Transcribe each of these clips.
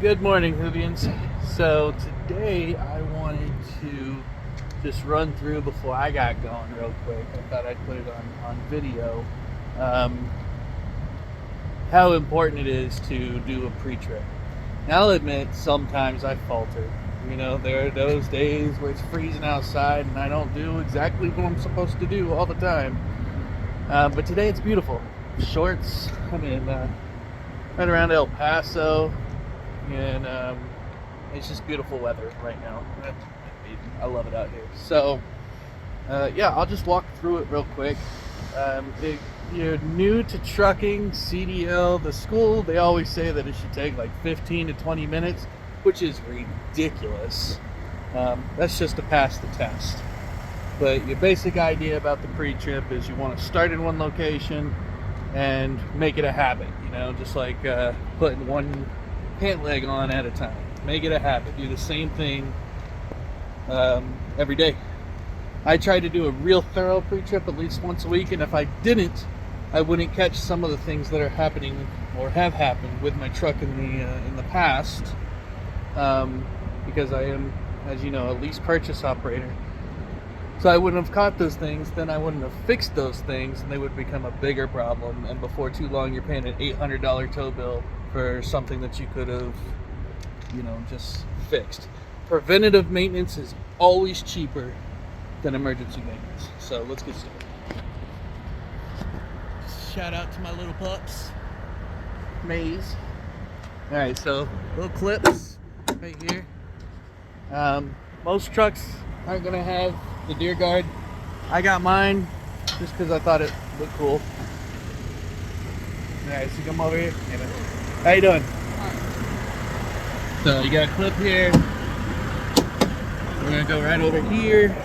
Good morning, Hoovians. So today I wanted to just run through before I got going real quick. I thought I'd put it on video. How important it is to do a pre-trip. Now I'll admit sometimes I falter. You know, there are those days where it's freezing outside and I don't do exactly what I'm supposed to do all the time. But today it's beautiful. Shorts. I'm in right around El Paso. And it's just beautiful weather right now. I love it out here. So yeah, I'll just walk through it real quick. If you're new to trucking, CDL, the school, they always say that it should take like 15 to 20 minutes, which is ridiculous. That's just to pass the test. But your basic idea about the pre-trip is you want to start in one location and make it a habit, you know, just like putting one pant leg on at a time. Make it a habit. Do the same thing every day. I try to do a real thorough pre-trip at least once a week, and if I didn't, I wouldn't catch some of the things that are happening or have happened with my truck in the past, because I am, as you know, a lease purchase operator. So I wouldn't have caught those things, then I wouldn't have fixed those things, and they would become a bigger problem, and before too long you're paying an $800 tow bill for something that you could have, you know, just fixed. Preventative maintenance is always cheaper than emergency maintenance. So let's get started. Shout out to my little pups, Maze. All right, so little clips right here. Most trucks aren't gonna have the deer guard. I got mine just because I thought it looked cool. All right, so come over here. How you doing? So you got a clip here. We're gonna go right over here.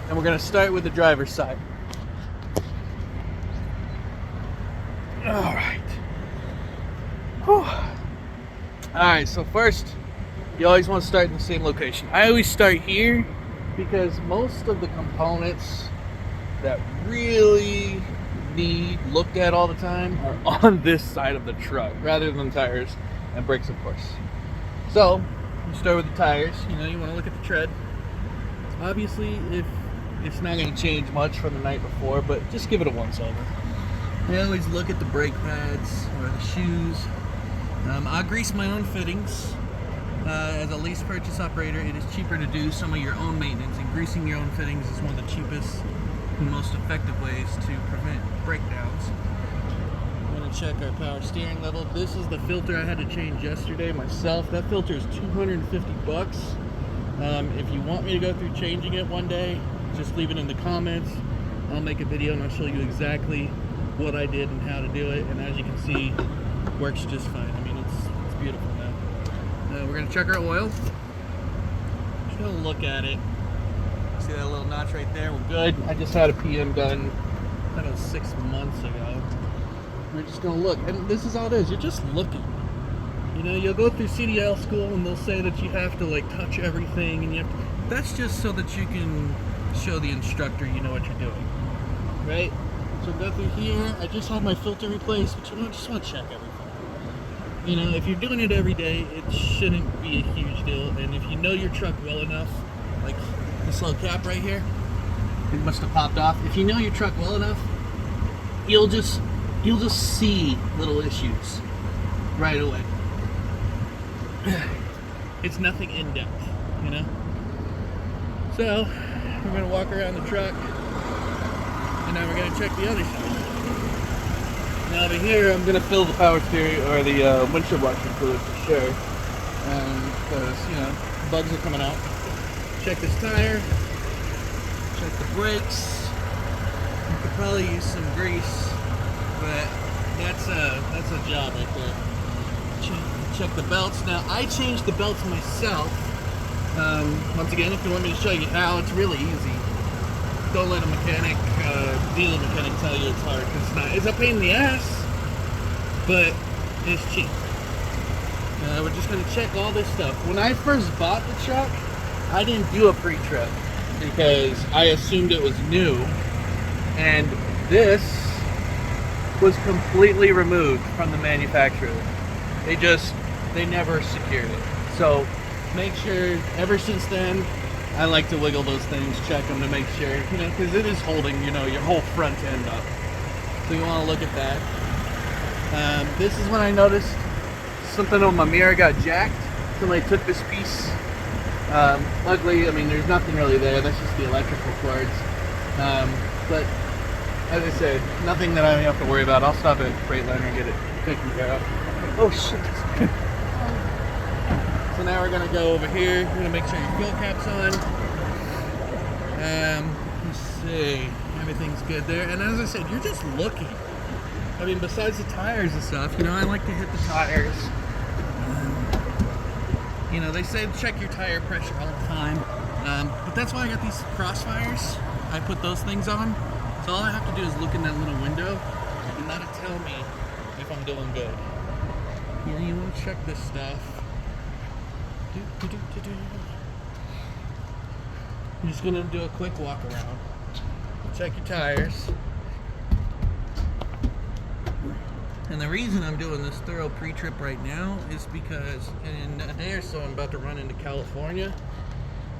And we're gonna start with the driver's side. All right. Whew. All right, so first, you always want to start in the same location. I always start here because most of the components that really need looked at all the time are on this side of the truck rather than tires and brakes, of course. So you start with the tires. You know, you want to look at the tread. Obviously, if it's not going to change much from the night before, but just give it a once over. I always look at the brake pads or the shoes. I grease my own fittings. As a lease purchase operator, it is cheaper to do some of your own maintenance, and greasing your own fittings is one of the cheapest and most effective ways to prevent breakdowns. I'm going to check our power steering level. This is the filter I had to change yesterday myself. That filter is $250. If you want me to go through changing it one day, just leave it in the comments. I'll make a video and I'll show you exactly what I did and how to do it. And as you can see, it works just fine. I mean, it's beautiful now. We're going to check our oil. Just going to look at it. See that little notch right there? We're good. I just had a PM done, I don't know, 6 months ago. We're just going to look. And this is all it is. You're just looking. You know, you'll go through CDL school and they'll say that you have to like touch everything, and you have to, that's just so that you can show the instructor you know what you're doing. Right? So go through here. I just had my filter replaced, but you just want to check everything. You know, if you're doing it every day, it shouldn't be a huge deal. And if you know your truck well enough, like this little cap right here, it must have popped off. If you know your truck well enough, you'll just see little issues right away. It's nothing in depth, you know. So we're gonna walk around the truck, and now we're gonna check the other side. Now over here, I'm gonna fill the power steering or the windshield washer fluid for sure, because you know bugs are coming out. Check this tire. Check the brakes. You could probably use some grease, but that's a job right there. Check the belts. Now I changed the belts myself. Once again, if you want me to show you how, it's really easy. Don't let a mechanic, dealer mechanic tell you it's hard, because it's not. It's a pain in the ass, but it's cheap. We're just going to check all this stuff. When I first bought the truck, I didn't do a pre-trip because I assumed it was new, and this was completely removed from the manufacturer. They never secured it. So make sure, ever since then, I like to wiggle those things, check them to make sure, you know, because it is holding, you know, your whole front end up. So you want to look at that. This is when I noticed something on my mirror got jacked. Somebody took this piece. Luckily, I mean, there's nothing really there. That's just the electrical cords. But as I said, nothing that I have to worry about. I'll stop at Freightliner and get it taken care of. Oh shit. So now we're gonna go over here. We're gonna make sure your fuel cap's on. Let's see. Everything's good there. And as I said, you're just looking. I mean, besides the tires and stuff, you know, I like to hit the tires. You know, they say check your tire pressure all the time. But that's why I got these crossfires. I put those things on. So all I have to do is look in that little window and that'll tell me if I'm doing good. You know, you want to check this stuff. I'm just going to do a quick walk around. Check your tires. And the reason I'm doing this thorough pre-trip right now is because in a day or so I'm about to run into California.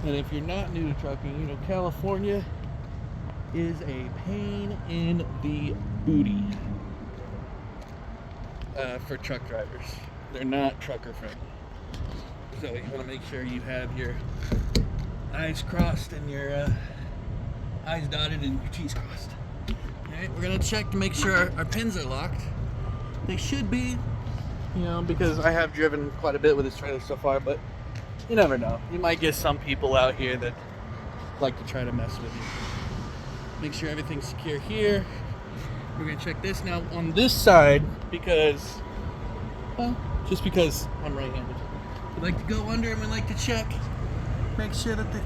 And if you're not new to trucking, you know, California is a pain in the booty for truck drivers. They're not trucker friendly. So you want to make sure you have your I's crossed and your I's dotted and your T's crossed. Alright, we're going to check to make sure our pins are locked. They should be, you know, because I have driven quite a bit with this trailer so far, but you never know. You might get some people out here that like to try to mess with you. Make sure everything's secure here. We're gonna check this now on this side because, well, just because I'm right-handed. We like to go under and we like to check, make sure that the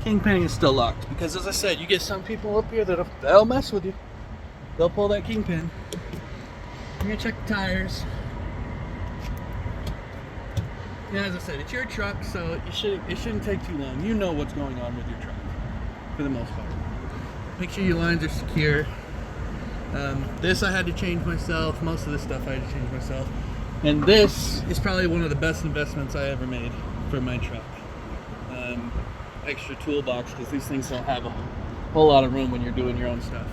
kingpin is still locked. Because as I said, you get some people up here they'll mess with you. They'll pull that kingpin. We're gonna check the tires. Yeah, as I said, it's your truck, so it shouldn't take too long. You know what's going on with your truck, for the most part. Make sure your lines are secure. This I had to change myself. Most of this stuff I had to change myself. And this is probably one of the best investments I ever made for my truck. Extra toolbox, because these things don't have a whole lot of room when you're doing your own stuff.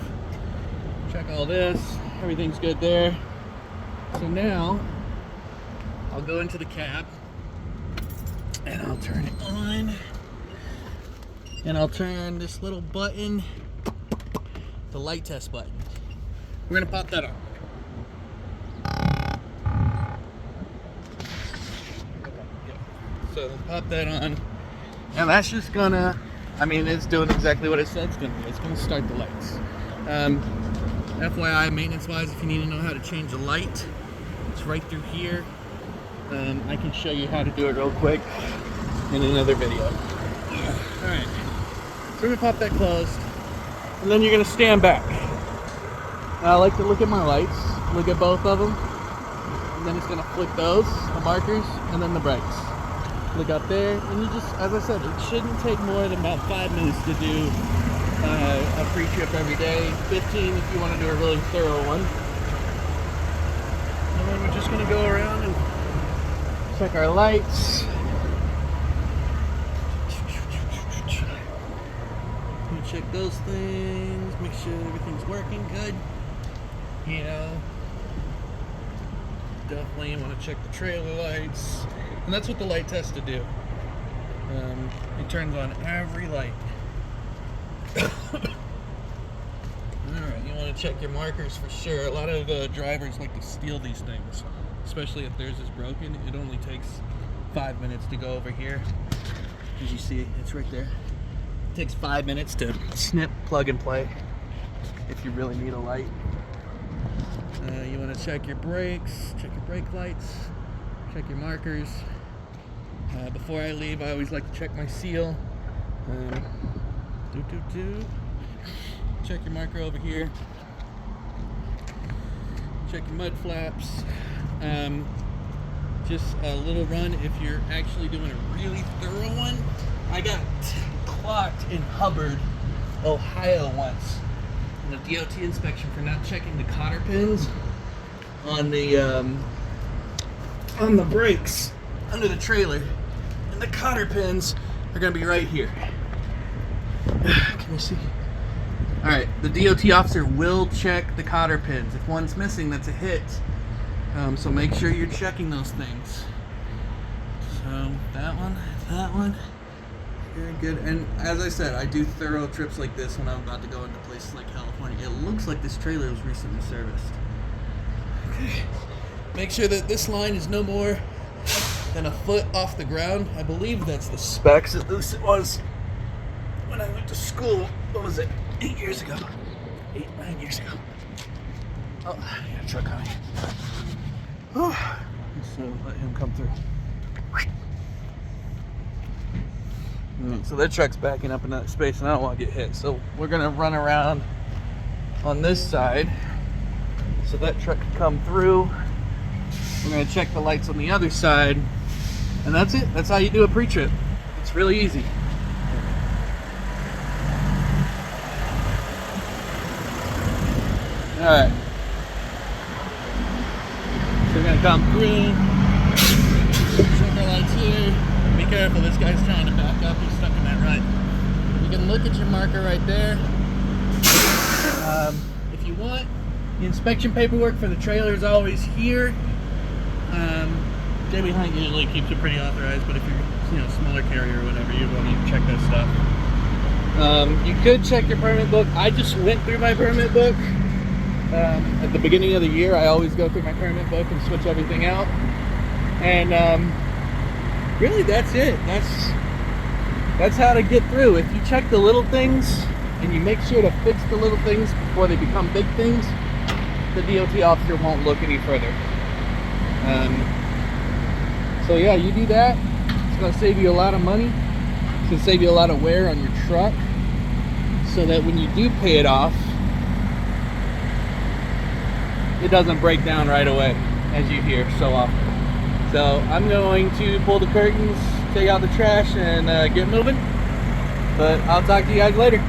Check all this. Everything's good there. So now, I'll go into the cab and I'll turn it on. And I'll turn this little button, the light test button. We're gonna pop that on. Okay, yeah. So pop that on. And that's just gonna, I mean, it's doing exactly what it said it's gonna do. It's gonna start the lights. FYI, maintenance-wise, if you need to know how to change the light, it's right through here. I can show you how to do it real quick in another video. Alright, so we're going to pop that closed, and then you're going to stand back. Now I like to look at my lights, look at both of them, and then it's going to flick those, the markers, and then the brakes. Look up there, and you just, as I said, it shouldn't take more than about 5 minutes to do a pre-trip every day, 15 if you want to do a really thorough one. And then we're just going to go around and check our lights. Check those things, make sure everything's working good. You know, definitely want to check the trailer lights. And that's what the light test to do. It turns on every light. Alright, you want to check your markers for sure. A lot of drivers like to steal these things, especially if theirs is broken. It only takes 5 minutes to go over here. As you see, it's right there. It takes 5 minutes to snip, plug and play if you really need a light. You want to check your brakes, check your brake lights, check your markers. Before I leave, I always like to check my seal. Check your marker over here. Check your mud flaps. Just a little run if you're actually doing a really thorough one. I got clocked in Hubbard, Ohio once in a DOT inspection for not checking the cotter pins on the on the brakes under the trailer, and the cotter pins are going to be right here. Can you see? All right, the DOT officer will check the cotter pins. If one's missing, that's a hit. So make sure you're checking those things. So that one, very good. And as I said, I do thorough trips like this when I'm about to go into places like California. It looks like this trailer was recently serviced. Okay. Make sure that this line is no more than a foot off the ground. I believe that's the specs, at least it was when I went to school. What was it? 8 years ago. 9 years ago. Oh, I got a truck coming. Oh, so let him come through. So that truck's backing up in that space, and I don't want to get hit. So we're gonna run around on this side so that truck can come through. We're gonna check the lights on the other side, and that's it. That's how you do a pre-trip. It's really easy. All right. So we're gonna come through. Check our lights here. Be careful, this guy's trying to back up. He's stuck in that rut. You can look at your marker right there. If you want, the inspection paperwork for the trailer is always here. Jamie Hunt usually keeps it pretty authorized, but if you're smaller carrier or whatever, you will need to check that stuff. You could check your permit book. I just went through my permit book. At the beginning of the year, I always go through my permit book and switch everything out. And really, that's it. That's how to get through. If you check the little things and you make sure to fix the little things before they become big things, the DOT officer won't look any further. So yeah, you do that. It's going to save you a lot of money. It's going to save you a lot of wear on your truck, so that when you do pay it off, it doesn't break down right away, as you hear so often. So I'm going to pull the curtains, take out the trash, and get moving. But I'll talk to you guys later.